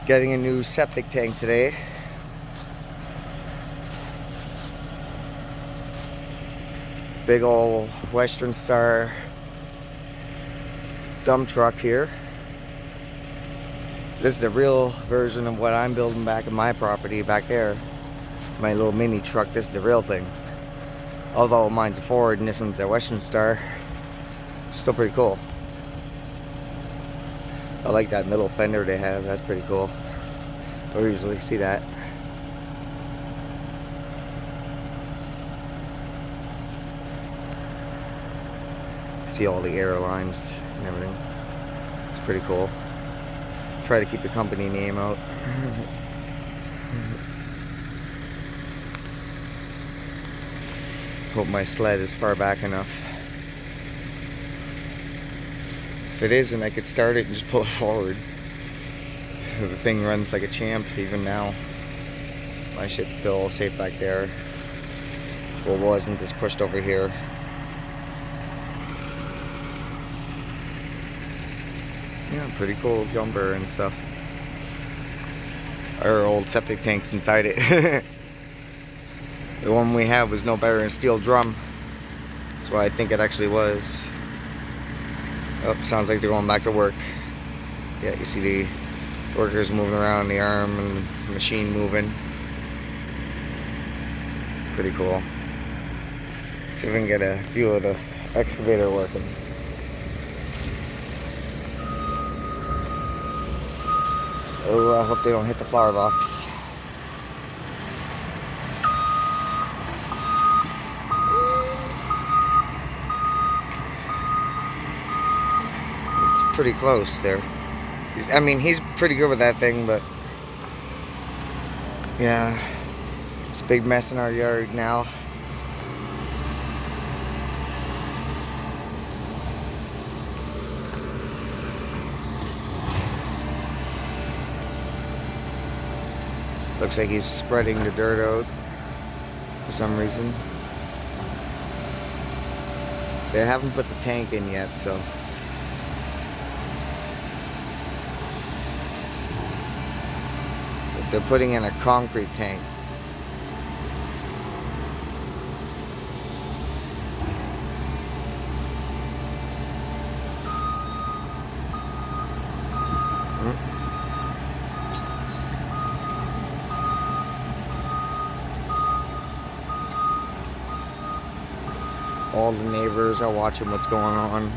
Getting a new septic tank today. Big old Western Star dump truck here. This is the real version of what I'm building back in my property back there. My little mini truck, this is the real thing. Although mine's a Ford and this one's a Western Star. Still pretty cool. I like that middle fender they have, that's pretty cool. I don't usually see that. See all the air lines and everything. It's pretty cool. Try to keep the company name out. Hope my sled is far back enough. If it isn't, I could start it and just pull it forward. The thing runs like a champ even now. My shit's still all safe back there. Well, it wasn't just pushed over here. Yeah, pretty cool jumper and stuff. Our old septic tank's inside it. The one we had was no better than a steel drum. That's what I think it actually was. Oh, sounds like they're going back to work. Yeah, you see the workers moving around, the arm and the machine moving. Pretty cool. See if we can get a view of the excavator working. Oh, I hope they don't hit the flower box. It's pretty close there. I mean, he's pretty good with that thing, but yeah, it's a big mess in our yard now. Looks like he's spreading the dirt out for some reason. They haven't put the tank in yet, so. They're putting in a concrete tank. All the neighbors are watching what's going on.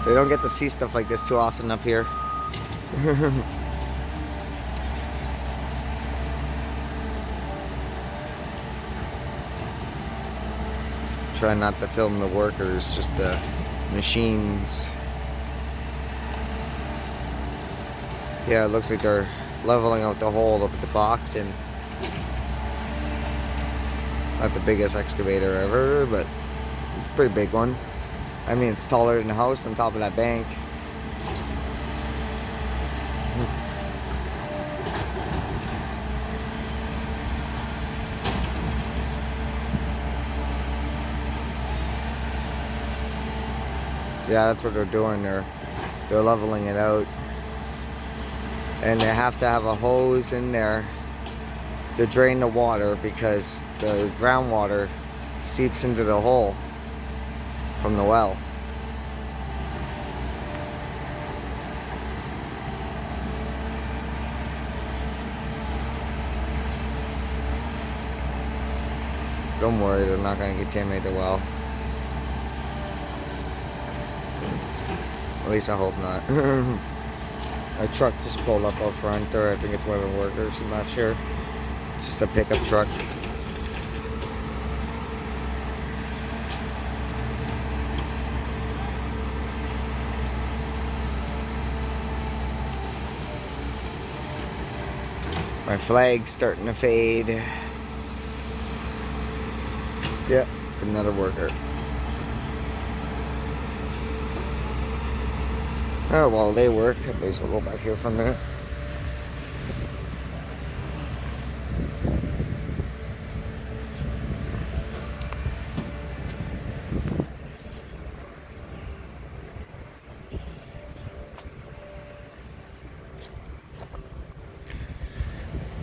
They don't get to see stuff like this too often up here. Try not to film the workers, just the machines. Yeah, it looks like they're leveling out the hole up at the box, and not the biggest excavator ever, but it's a pretty big one. I mean, it's taller than the house on top of that bank. Yeah, that's what they're doing. They're leveling it out, and they have to have a hose in there to drain the water because the groundwater seeps into the hole from the well. Don't worry, they're not going to contaminate the well. At least I hope not. My truck just pulled up out front, or I think it's one of the workers, I'm not sure. It's just a pickup truck. My flag's starting to fade. Yep, another worker. Oh, while they work, I may as well go back here for a minute.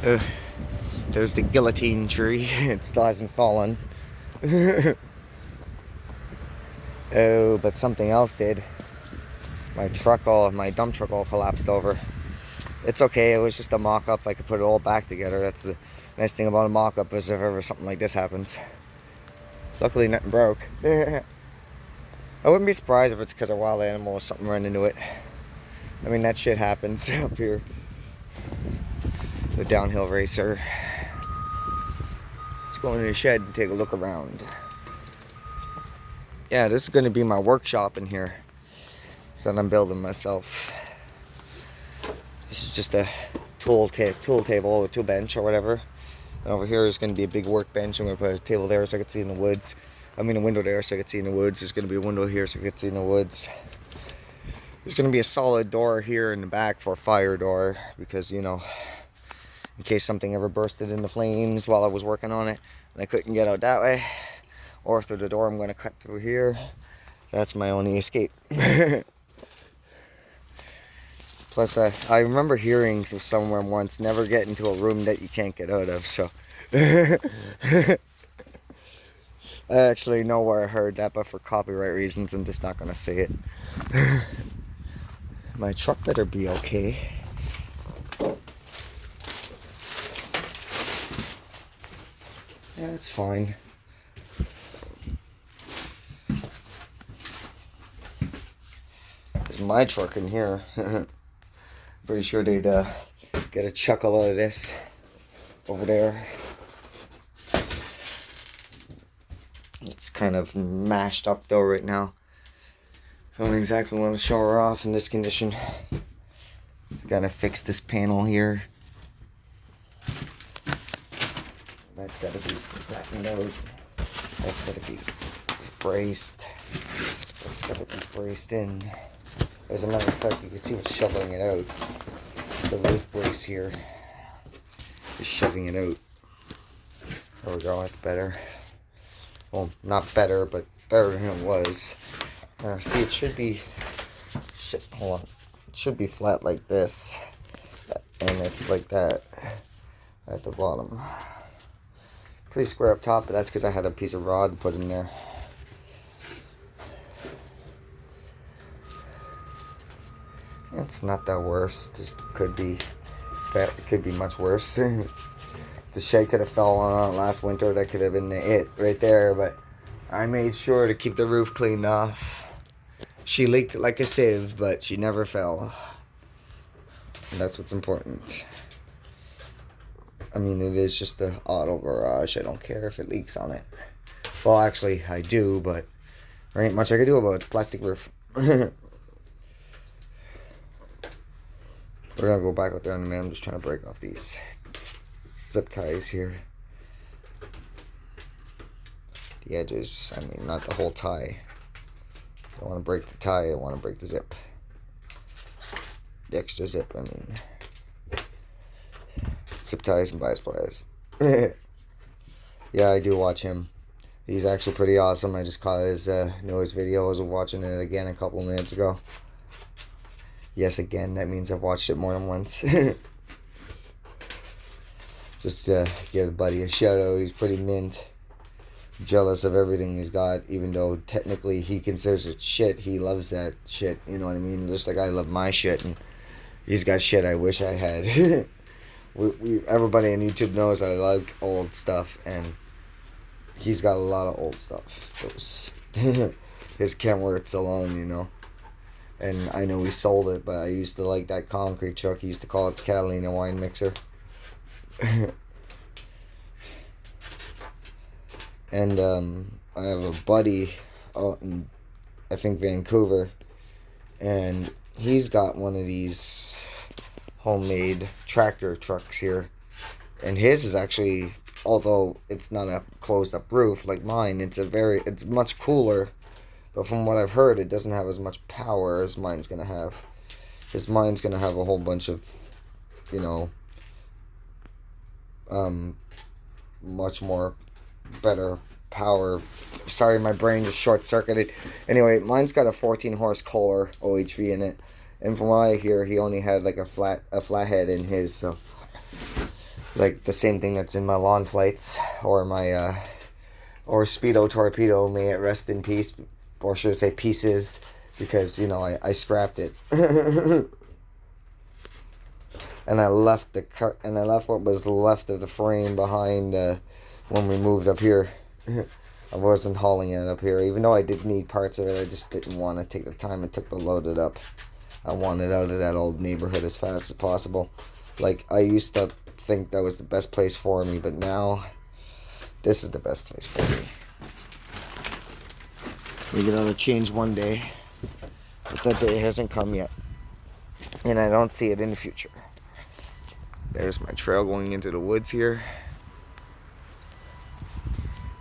Ugh. There's the guillotine tree. It still hasn't fallen. Oh, but something else did. My dump truck all collapsed over. It's okay, it was just a mock-up. I could put it all back together. That's the nice thing about a mock-up, is if ever something like this happens. Luckily nothing broke. I wouldn't be surprised if it's because a wild animal or something ran into it. I mean, that shit happens up here. The downhill racer. Let's go into the shed and take a look around. Yeah, this is going to be my workshop in here that I'm building myself. This is just a tool table or tool bench or whatever. And over here is going to be a big workbench. I'm going to put a table there so I can see in the woods. I mean, a window there so I can see in the woods. There's going to be a window here so I can see in the woods. There's going to be a solid door here in the back for a fire door, because, you know, in case something ever bursted into flames while I was working on it and I couldn't get out that way. Or through the door I'm going to cut through here. That's my only escape. Plus, I remember hearing somewhere once, never get into a room that you can't get out of, so. I actually know where I heard that, but for copyright reasons, I'm just not going to say it. My truck better be okay. Yeah, it's fine. It's my truck in here. Pretty sure they'd get a chuckle out of this over there. It's kind of mashed up though right now. So I don't exactly want to show her off in this condition. Gotta fix this panel here. That's gotta be flattened out. That's gotta be braced. That's gotta be braced in. As a matter of fact, you can see what's shoveling it out. The roof brace here is shoving it out. There we go, that's better. Well, not better, but better than it was. See, it should be... hold on. It should be flat like this. And it's like that at the bottom. Pretty square up top, but that's because I had a piece of rod put in there. It's not that worse. It could be much worse. The shed could have fell on last winter. That could have been it right there. But I made sure to keep the roof cleaned off. She leaked like a sieve, but she never fell. And that's what's important. I mean, it is just an auto garage. I don't care if it leaks on it. Well, actually, I do, but there ain't much I can do about it. Plastic roof. We're gonna go back out there in a minute. I'm just trying to break off these zip ties here. The edges, I mean, not the whole tie. I don't want to break the tie, I want to break the zip. The extra zip, I mean. Zip ties and bias pliers. Yeah, I do watch him. He's actually pretty awesome. I just caught his newest video. I was watching it again a couple minutes ago. Yes, again, that means I've watched it more than once. Just to give the buddy a shout out. He's pretty mint. Jealous of everything he's got, even though technically he considers it shit. He loves that shit, you know what I mean? Just like I love my shit, and he's got shit I wish I had. Everybody on YouTube knows I like old stuff, and he's got a lot of old stuff. His Kenworth's alone, you know. And I know he sold it, but I used to like that concrete truck. He used to call it the Catalina wine mixer. And I have a buddy out in, I think, Vancouver. And he's got one of these homemade tractor trucks here. And his is actually, although it's not a closed up roof like mine, it's much cooler. But from what I've heard, it doesn't have as much power as mine's going to have. Because mine's going to have a whole bunch of, you know, much more better power. Sorry, my brain just short-circuited. Anyway, mine's got a 14-horse Kohler OHV in it. And from what I hear, he only had like a flathead in his. So Like the same thing that's in my lawn flights or my or Speedo Torpedo. May it rest in peace, or should I say pieces, because you know I scrapped it. And I left and I left what was left of the frame behind when we moved up here. I wasn't hauling it up here, even though I did need parts of it. I just didn't want to take the time it took to load it up. I wanted out of that old neighborhood as fast as possible. Like, I used to think that was the best place for me, but now this is the best place for me. Maybe that'll change one day, but that day hasn't come yet, and I don't see it in the future. There's my trail going into the woods here.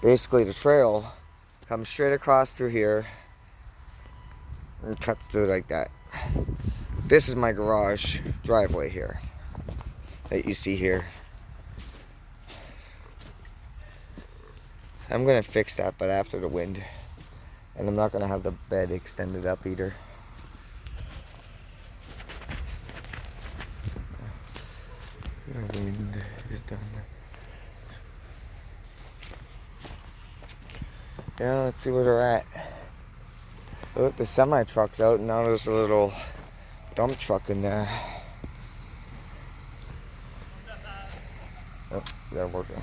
Basically, the trail comes straight across through here and cuts through like that. This is my garage driveway here that you see here. I'm gonna fix that, but after the wind. And I'm not gonna have the bed extended up either. The wind is done. Yeah, let's see where they're at. Look, the semi truck's out, and now there's a little dump truck in there. Oh, they're working.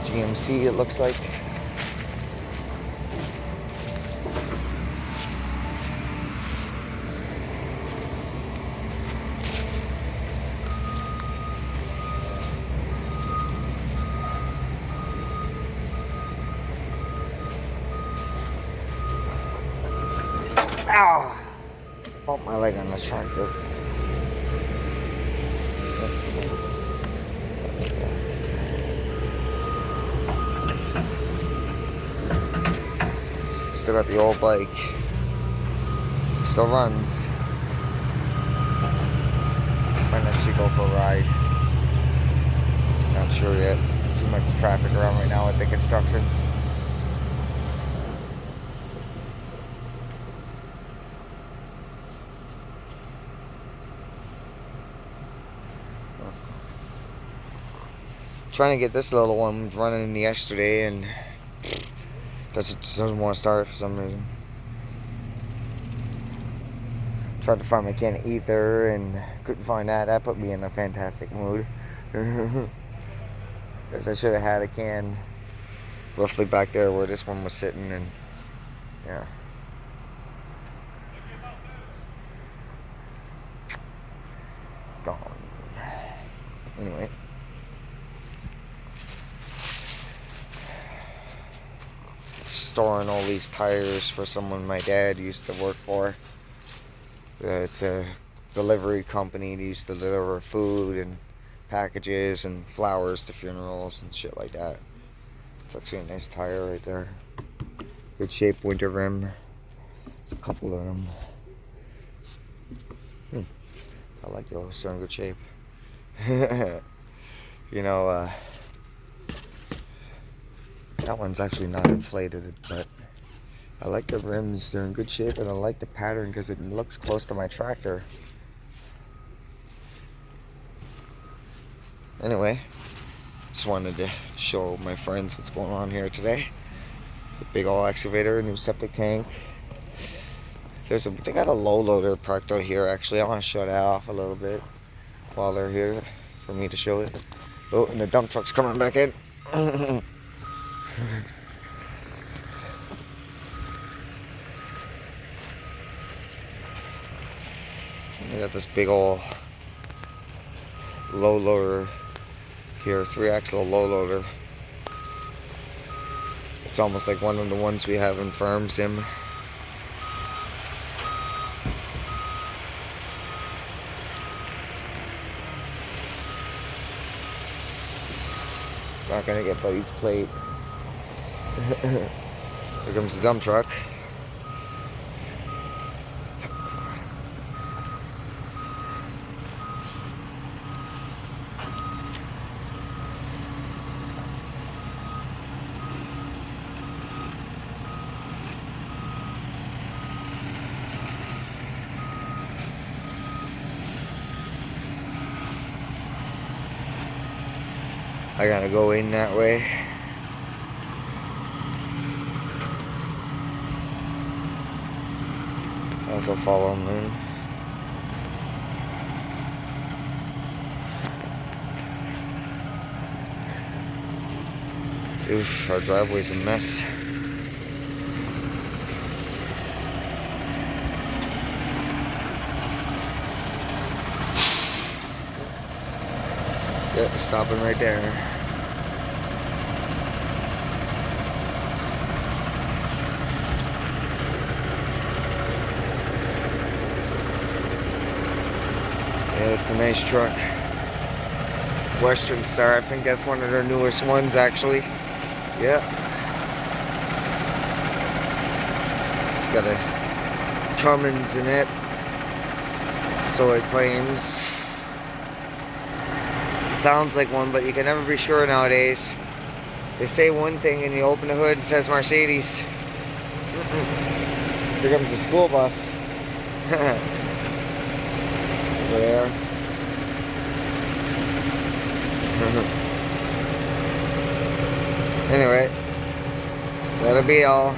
GMC, it looks like. Ow! Bumped my leg on the tractor. Still got the old bike. Still runs. Might actually go for a ride. Not sure yet. Too much traffic around right now with the construction. Trying to get this little one running yesterday, and doesn't want to start for some reason. Tried to find my can of ether and couldn't find that. That put me in a fantastic mood. Because I should have had a can roughly back there where this one was sitting, and yeah. Gone. Anyway. Storing all these tires for someone my dad used to work for. It's a delivery company. They used to deliver food and packages and flowers to funerals and shit like that. It's actually a nice tire right there. Good shape winter rim. There's a couple of them. I like those. They're in good shape. You know, that one's actually not inflated, but I like the rims. They're in good shape, and I like the pattern because it looks close to my tractor. Anyway, just wanted to show my friends what's going on here today. The big old excavator, new septic tank. They got a low loader parked out here actually. I want to show that off a little bit while they're here for me to show it. Oh, and the dump truck's coming back in. We got this big old low loader here, 3-axle low loader. It's almost like one of the ones we have in Farm Sim. Not gonna get Buddy's plate. Here comes the dump truck. I gotta go in that way. Also follow him in. Oof, our driveway's a mess. Yeah, stopping right there. Yeah, it's a nice truck. Western Star, I think that's one of their newest ones actually. Yeah. It's got a Cummins in it. So it claims. Sounds like one, but you can never be sure nowadays. They say one thing and you open the hood and it says Mercedes. Here comes the school bus. Over there. Anyway, that'll be all.